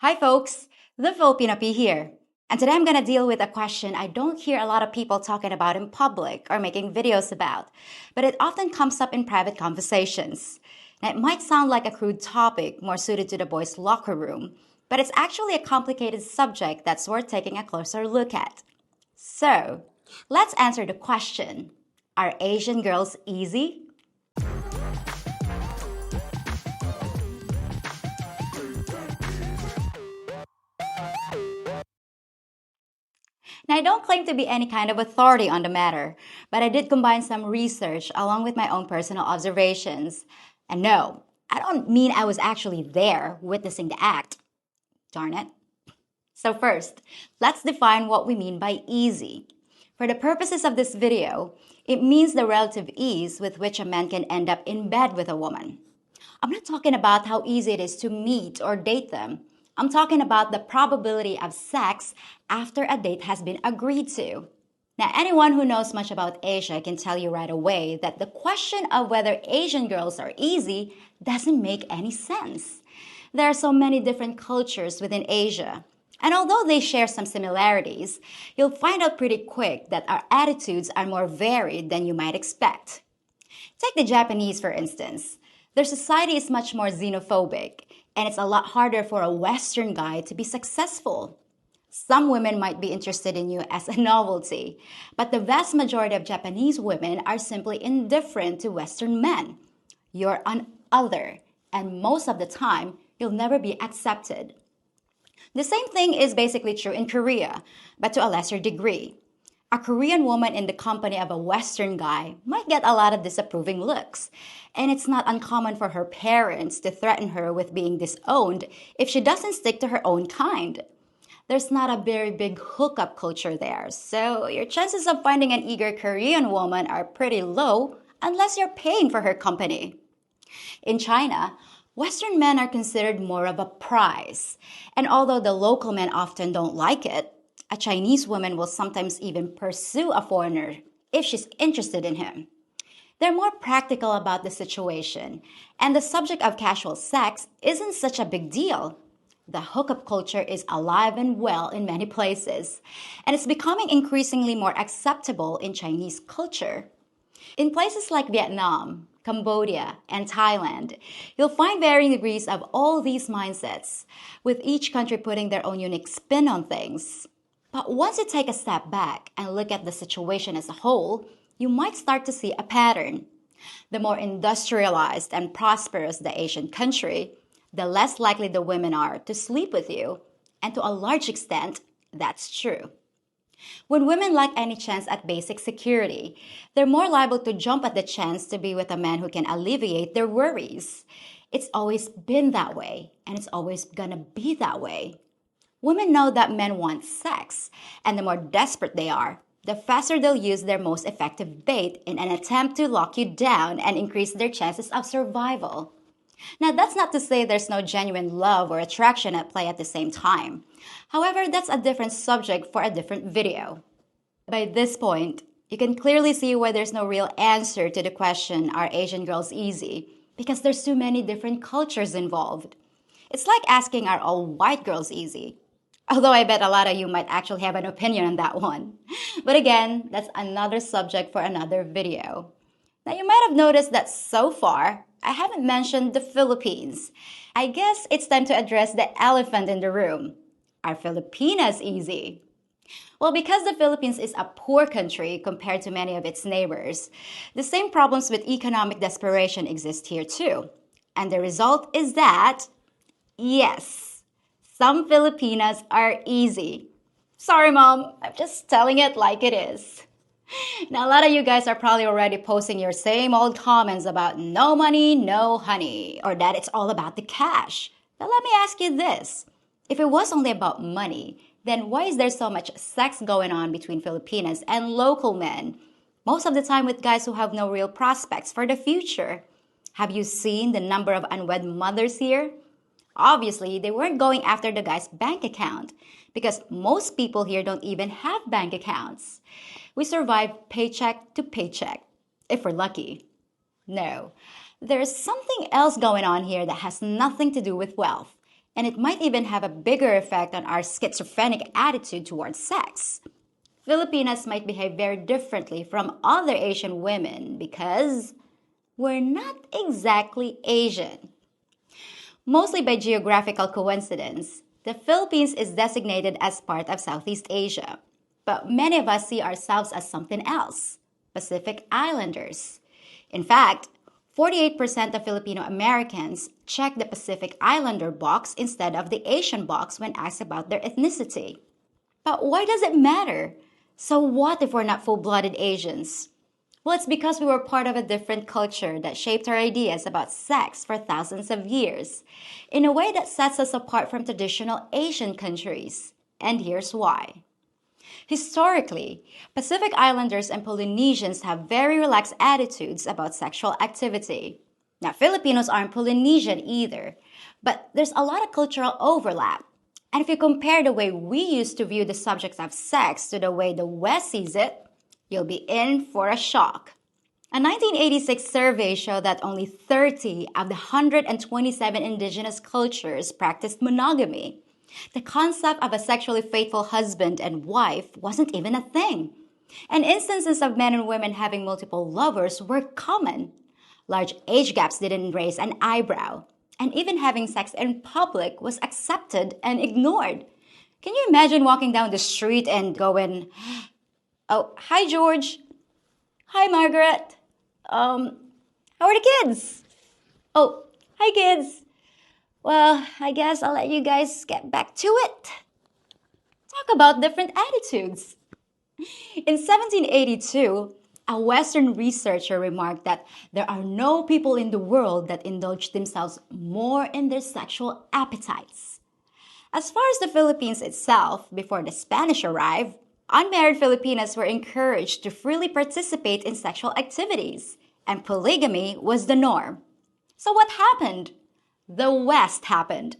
Hi folks, the Filipina P here. And today I'm going to deal with a question I don't hear a lot of people talking about in public or making videos about, but it often comes up in private conversations. Now, it might sound like a crude topic more suited to the boys' locker room, but it's actually a complicated subject that's worth taking a closer look at. So, let's answer the question. Are Asian girls easy? Now, I don't claim to be any kind of authority on the matter, but I did combine some research along with my own personal observations. And no, I don't mean I was actually there witnessing the act. Darn it. So, first, let's define what we mean by easy. For the purposes of this video, it means the relative ease with which a man can end up in bed with a woman. I'm not talking about how easy it is to meet or date them. I'm talking about the probability of sex after a date has been agreed to. Now, anyone who knows much about Asia can tell you right away that the question of whether Asian girls are easy doesn't make any sense. There are so many different cultures within Asia. And although they share some similarities, you'll find out pretty quick that our attitudes are more varied than you might expect. Take the Japanese, for instance. Their society is much more xenophobic, and it's a lot harder for a Western guy to be successful. Some women might be interested in you as a novelty, but the vast majority of Japanese women are simply indifferent to Western men. You're an other, and most of the time, you'll never be accepted. The same thing is basically true in Korea, but to a lesser degree. A Korean woman in the company of a Western guy might get a lot of disapproving looks, and it's not uncommon for her parents to threaten her with being disowned if she doesn't stick to her own kind. There's not a very big hookup culture there, so your chances of finding an eager Korean woman are pretty low unless you're paying for her company. In China, Western men are considered more of a prize, and although the local men often don't like it, a Chinese woman will sometimes even pursue a foreigner if she's interested in him. They're more practical about the situation, and the subject of casual sex isn't such a big deal. The hookup culture is alive and well in many places, and it's becoming increasingly more acceptable in Chinese culture. In places like Vietnam, Cambodia, and Thailand, you'll find varying degrees of all these mindsets, with each country putting their own unique spin on things. But once you take a step back and look at the situation as a whole, you might start to see a pattern. The more industrialized and prosperous the Asian country, the less likely the women are to sleep with you. And to a large extent, that's true. When women lack any chance at basic security, they're more liable to jump at the chance to be with a man who can alleviate their worries. It's always been that way, and it's always gonna be that way. Women know that men want sex, and the more desperate they are, the faster they'll use their most effective bait in an attempt to lock you down and increase their chances of survival. Now, that's not to say there's no genuine love or attraction at play at the same time. However, that's a different subject for a different video. By this point, you can clearly see why there's no real answer to the question, are Asian girls easy? Because there's too many different cultures involved. It's like asking, are all white girls easy? Although I bet a lot of you might actually have an opinion on that one. But again, that's another subject for another video. Now, you might have noticed that so far, I haven't mentioned the Philippines. I guess it's time to address the elephant in the room. Are Filipinas easy? Well, because the Philippines is a poor country compared to many of its neighbors, the same problems with economic desperation exist here too. And the result is that, yes, some Filipinas are easy. Sorry, Mom, I'm just telling it like it is. Now, a lot of you guys are probably already posting your same old comments about no money, no honey, or that it's all about the cash. Now, let me ask you this. If it was only about money, then why is there so much sex going on between Filipinas and local men? Most of the time with guys who have no real prospects for the future. Have you seen the number of unwed mothers here? Obviously, they weren't going after the guy's bank account because most people here don't even have bank accounts. We survive paycheck to paycheck, if we're lucky. No, there's something else going on here that has nothing to do with wealth, And it might even have a bigger effect on our schizophrenic attitude towards sex. Filipinas might behave very differently from other Asian women because we're not exactly Asian. Mostly by geographical coincidence, the Philippines is designated as part of Southeast Asia. But many of us see ourselves as something else, Pacific Islanders. In fact, 48% of Filipino Americans check the Pacific Islander box instead of the Asian box when asked about their ethnicity. But why does it matter? So what if we're not full-blooded Asians? Well, it's because we were part of a different culture that shaped our ideas about sex for thousands of years, in a way that sets us apart from traditional Asian countries. And here's why. Historically, Pacific Islanders and Polynesians have very relaxed attitudes about sexual activity. Now, Filipinos aren't Polynesian either, but there's a lot of cultural overlap. And if you compare the way we used to view the subject of sex to the way the West sees it, you'll be in for a shock. A 1986 survey showed that only 30 of the 127 indigenous cultures practiced monogamy. The concept of a sexually faithful husband and wife wasn't even a thing. And instances of men and women having multiple lovers were common. Large age gaps didn't raise an eyebrow. And even having sex in public was accepted and ignored. Can you imagine walking down the street and going, "Oh, hi George. Hi Margaret. How are the kids? Oh, hi kids. Well, I guess I'll let you guys get back to it." Talk about different attitudes. In 1782, a Western researcher remarked that there are no people in the world that indulge themselves more in their sexual appetites. As far as the Philippines itself, before the Spanish arrived, unmarried Filipinas were encouraged to freely participate in sexual activities, and polygamy was the norm. So what happened? The West happened.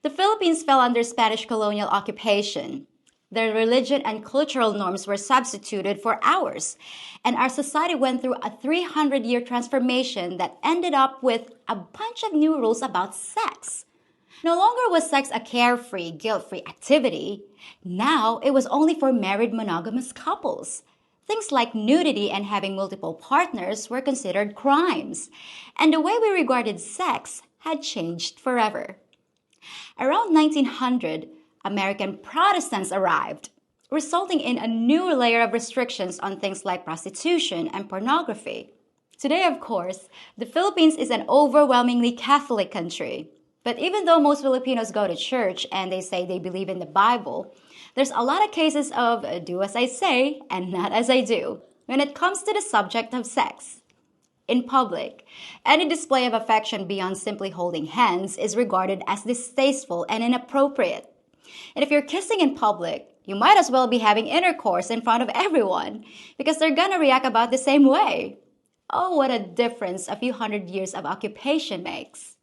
The Philippines fell under Spanish colonial occupation. Their religion and cultural norms were substituted for ours, and our society went through a 300-year transformation that ended up with a bunch of new rules about sex. No longer was sex a carefree, guilt-free activity. Now it was only for married monogamous couples. Things like nudity and having multiple partners were considered crimes, and the way we regarded sex had changed forever. Around 1900, American Protestants arrived, resulting in a new layer of restrictions on things like prostitution and pornography. Today, of course, the Philippines is an overwhelmingly Catholic country. But even though most Filipinos go to church and they say they believe in the Bible, there's a lot of cases of do as I say and not as I do when it comes to the subject of sex. In public, any display of affection beyond simply holding hands is regarded as distasteful and inappropriate. And if you're kissing in public, you might as well be having intercourse in front of everyone because they're gonna react about the same way. Oh, what a difference a few hundred years of occupation makes.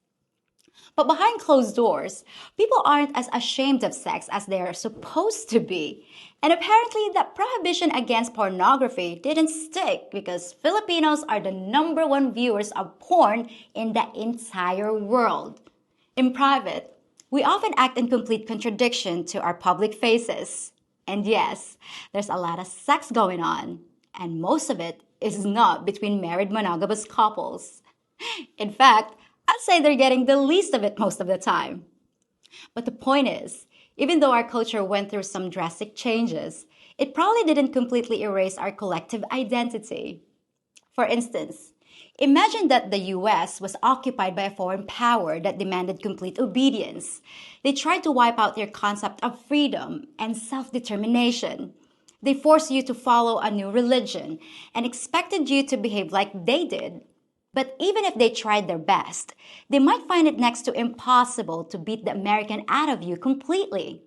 But behind closed doors, people aren't as ashamed of sex as they're supposed to be. And apparently, that prohibition against pornography didn't stick because Filipinos are the #1 viewers of porn in the entire world. In private, we often act in complete contradiction to our public faces. And yes, there's a lot of sex going on, and most of it is not between married monogamous couples. In fact, I'd say they're getting the least of it most of the time. But the point is, even though our culture went through some drastic changes, it probably didn't completely erase our collective identity. For instance, imagine that the US was occupied by a foreign power that demanded complete obedience. They tried to wipe out your concept of freedom and self-determination. They forced you to follow a new religion and expected you to behave like they did. But even if they tried their best, they might find it next to impossible to beat the American out of you completely.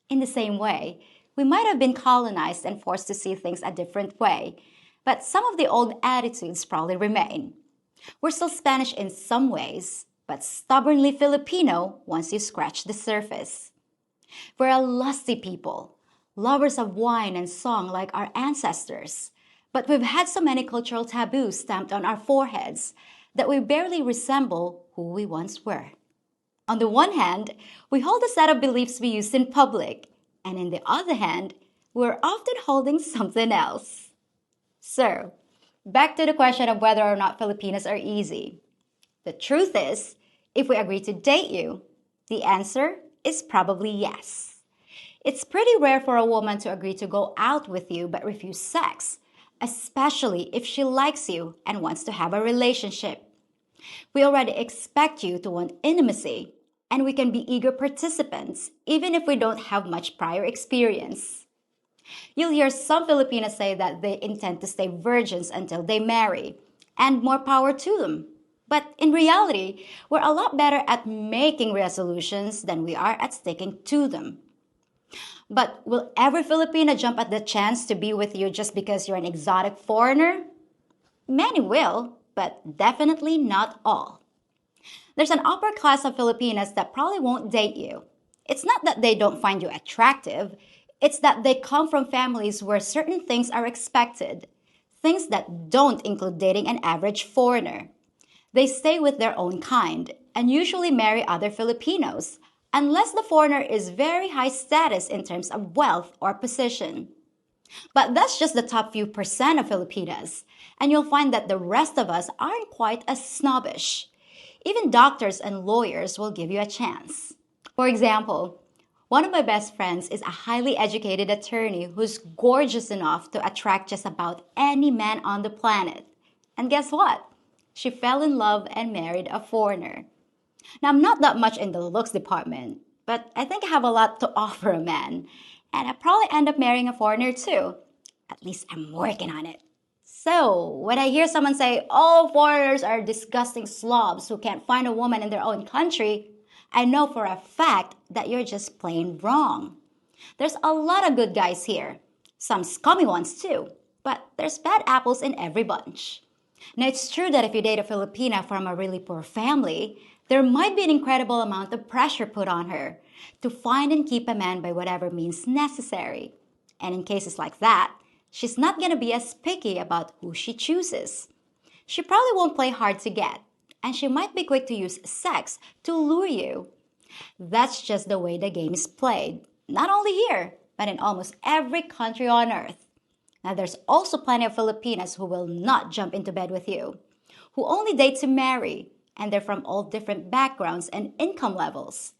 In the same way, we might have been colonized and forced to see things a different way, but some of the old attitudes probably remain. We're still Spanish in some ways, but stubbornly Filipino once you scratch the surface. We're a lusty people, lovers of wine and song like our ancestors. But we've had so many cultural taboos stamped on our foreheads that we barely resemble who we once were. On the one hand, we hold a set of beliefs we use in public, and in the other hand, we're often holding something else. So, back to the question of whether or not Filipinas are easy. The truth is, if we agree to date you, the answer is probably yes. It's pretty rare for a woman to agree to go out with you but refuse sex, especially if she likes you and wants to have a relationship. We already expect you to want intimacy, and we can be eager participants even if we don't have much prior experience. You'll hear some Filipinas say that they intend to stay virgins until they marry, and more power to them. But in reality, we're a lot better at making resolutions than we are at sticking to them. But will every Filipina jump at the chance to be with you just because you're an exotic foreigner? Many will, but definitely not all. There's an upper class of Filipinas that probably won't date you. It's not that they don't find you attractive, it's that they come from families where certain things are expected, things that don't include dating an average foreigner. They stay with their own kind and usually marry other Filipinos, unless the foreigner is very high status in terms of wealth or position. But that's just the top few percent of Filipinas, and you'll find that the rest of us aren't quite as snobbish. Even doctors and lawyers will give you a chance. For example, one of my best friends is a highly educated attorney who's gorgeous enough to attract just about any man on the planet. And guess what? She fell in love and married a foreigner. Now, I'm not that much in the looks department, but I think I have a lot to offer a man. And I probably end up marrying a foreigner too. At least I'm working on it. So, when I hear someone say, all foreigners are disgusting slobs who can't find a woman in their own country, I know for a fact that you're just plain wrong. There's a lot of good guys here. Some scummy ones too. But there's bad apples in every bunch. Now, it's true that if you date a Filipina from a really poor family, there might be an incredible amount of pressure put on her to find and keep a man by whatever means necessary. And in cases like that, she's not going to be as picky about who she chooses. She probably won't play hard to get, and she might be quick to use sex to lure you. That's just the way the game is played, not only here, but in almost every country on earth. Now, there's also plenty of Filipinas who will not jump into bed with you, who only date to marry, and they're from all different backgrounds and income levels.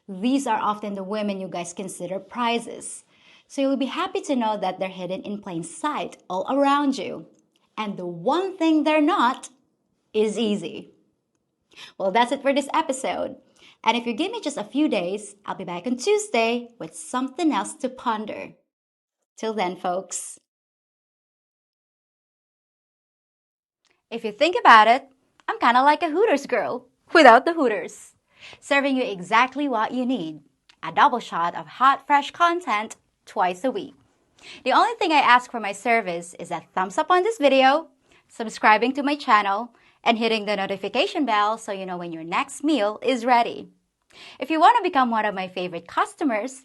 These are often the women you guys consider prizes. So you'll be happy to know that they're hidden in plain sight all around you. And the one thing they're not is easy. Well, that's it for this episode. And if you give me just a few days, I'll be back on Tuesday with something else to ponder. Till then, folks. If you think about it, I'm kind of like a Hooters girl without the Hooters, serving you exactly what you need, a double shot of hot, fresh content twice a week. The only thing I ask for my service is a thumbs up on this video, subscribing to my channel, and hitting the notification bell so you know when your next meal is ready. If you want to become one of my favorite customers,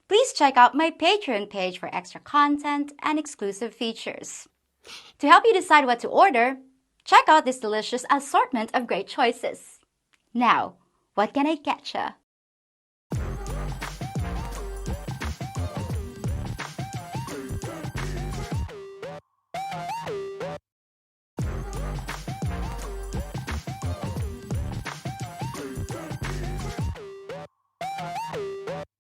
please check out my Patreon page for extra content and exclusive features. To help you decide what to order, check out this delicious assortment of great choices. Now, what can I get ya?